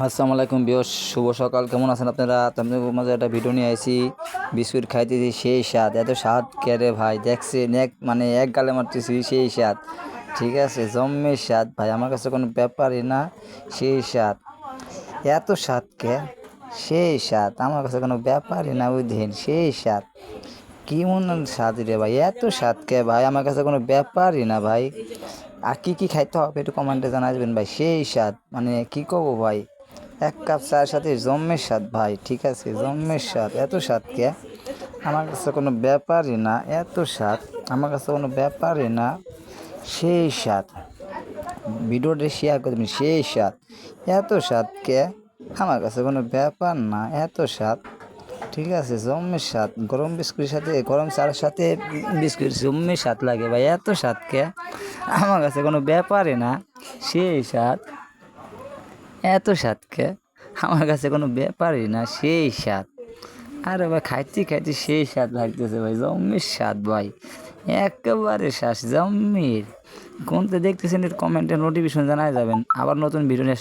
আসসালামু আলাইকুম বিয়স, শুভ সকাল। কেমন আছেন আপনারা? আপনাদের মাঝে একটা ভিডিও নিয়ে আইছি। বিস্কুট খাইতেছি সেই স্বাদ, এত স্বাদ কে ভাই দেখছেন? এক গালে মারতেছি সেই স্বাদ। ঠিক আছে, জম্মের স্বাদ ভাই, আমার কাছে কোনো ব্যাপারই না। সেই স্বাদ, এত স্বাদ কে? সেই স্বাদ আমার কাছে কোনো ব্যাপারই না, বুঝলেন? সেই স্বাদ কি মন স্বাদ রে ভাই, এত স্বাদ কে ভাই? আমার কাছে কোনো ব্যাপারই না ভাই। আর কি খাইতে হবে একটু কমেন্টে জানাবেন ভাই। সেই স্বাদ কি করবো ভাই, এক কাপ চায়ের সাথে জম্মের স্বাদ ভাই। ঠিক আছে, জম্মের স্বাদ, এত স্বাদ কে? আমার কাছে কোনো ব্যাপারই না, এত স্বাদ আমার কাছে কোনো ব্যাপারই না। সেই স্বাদ, ভিডিওটা শেয়ার করে দেবেন। সেই স্বাদ, এত স্বাদ কে? আমার কাছে কোনো ব্যাপার না, এত স্বাদ। ঠিক আছে, জম্মের স্বাদ, গরম বিস্কুটের সাথে, গরম চায়ের সাথে বিস্কুট জম্মের স্বাদ লাগে ভাই, এত স্বাদ কে? আমার কাছে কোনো ব্যাপারই না। সেই স্বাদ, এত স্বাদ কে? আমার কাছে কোনো ব্যাপারই না। সেই স্বাদ, আরে ভাই খাইতে খাইতে সেই স্বাদ লাগতেছে ভাই, জম্মের স্বাদ ভাই, একেবারে শ্বাস জম্মের। কোনটা দেখতেছেন এর কমেন্টে নোটিফিকেশন জানাই যাবেন। আবার নতুন ভিডিও নিয়ে